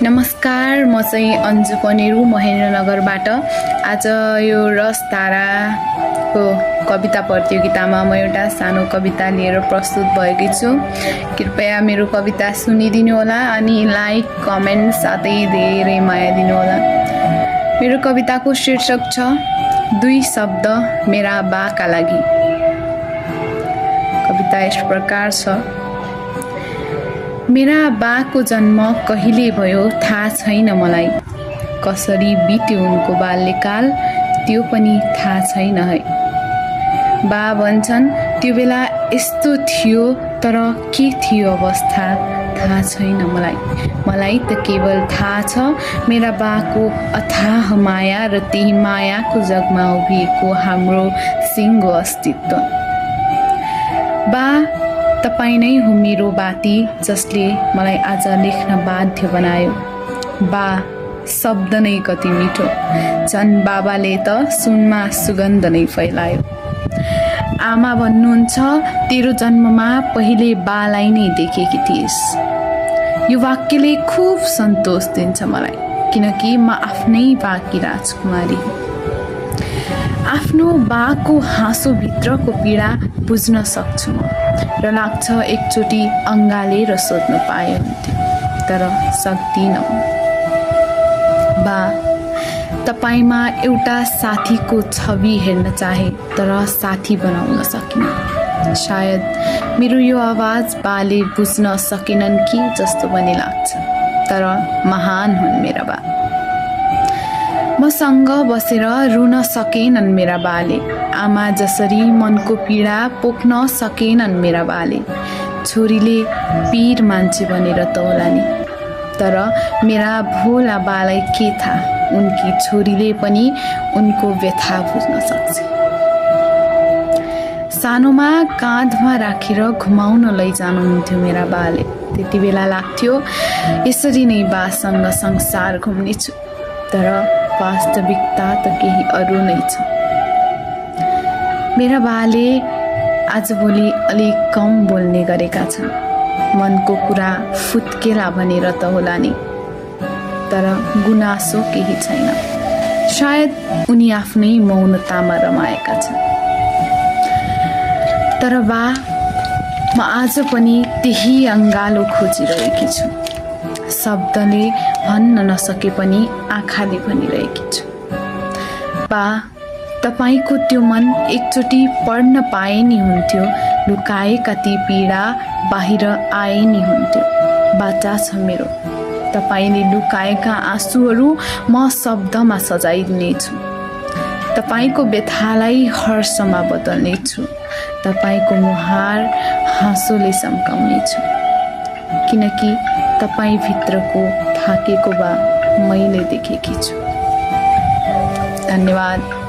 नमस्कार, म चाहिँ अन्जु पनेरू महेन्द्रनगरबाट। आज यो रस धाराको कविता प्रतियोगितामा म एउटा सानो कविता लिएर प्रस्तुत भएकी छु। कृपया मेरो कविता सुनिदिनु होला अनि लाइक, कमेन्ट साथै धेरै माया दिनुहोला। मेरो कविताको शीर्षक छ 2 शब्द मेरा बाका लागि। कविता यस प्रकार छ। मेरा बाको जन्म कहिले भयो थाहा छैन मलाई। कसरी बित्यो उनको बाल्यकाल त्यो पनि थाहा छैन है। बा भन्छन् त्यो बेला यस्तो थियो, तर के थियो अवस्था थाहा छैन मलाई त केवल थाहा छ मेरा बाको अथाह माया र त्यही मायाको जगमा उभिएको हाम्रो सिङ्गो अस्तित्व। बा तपाईँ नै हो मेरो बाती, जसले मलाई आज लेख्न बाध्य बनायो। बा शब्द नै कति मिठो, झन् बाबाले त सुनमा सुगन्ध नै फैलायो। आमा भन्नुहुन्छ तेरो जन्ममा पहिले बालाई नै देखेकी थिइस्। यो वाक्यले खुब सन्तोष दिन्छ मलाई, किनकि म आफ्नै बाकी राजकुमारी हुँ। आफ्नो बाको हाँसोभित्रको पीडा बुझ्न सक्छु म, र लाग्छ एकचोटि अँगालेर सोध्न पाए हुन्थ्यो, तर सक्दिनँ। बा तपाईमा एउटा साथीको छवि हेर्न चाहे, तर साथी बनाउन सकिनँ। सायद मेरो यो आवाज बाले बुझ्न सकेनन् कि जस्तो पनि लाग्छ, तर महान हुन् मेरा बा। मसँग बसेर रुन सकेनन् मेरा बाले। आमा जसरी मनको पीडा पोख्न सकेनन् मेरा बाले। छोरीले पीर मान्छे बनेर तौला नि, तर मेरा भोला बालाई के थाहा, उनकी छोरीले पनि उनको व्यथा बुझ्न सक्छ। सानोमा काँधमा राखेर घुमाउन लैजानुहुन्थ्यो मेरा बाले। त्यति बेला लाग्थ्यो यसरी नै बासँग संसार घुम्नेछु, तर वास्तविकता त केही अरू नै छ। मेरा बाले आजभोलि अलिक कम बोल्ने गरेका छन्। मनको कुरा फुत्केला भनेर त होला नि, तर गुनासो केही छैन। सायद उनी आफ्नै मौनतामा रमाएका छन्। तर बा, म आज पनि त्यही अङ्गालो खोजिरहेकी छु। शब्दले भन्न नसके पनि आँखाले भनिरहेकी छु। बा, तपाईको त्यो मन एकचोटि पढ्न पाए नि हुन्थ्यो, लुकाएका ती पीडा बाहिर आए नि हुन्थ्यो। बाचा छ मेरो, तपाईले लुकाएका आँसुहरू म शब्दमा सजाइदिनेछु। तपाईको व्यथालाई हर्षमा बदल्नेछु। तपाईको मुहार हाँसोले सम्काउनेछु, किनकि तपाईँ भित्रको थाकेको बा मैले देखेकी छु। धन्यवाद।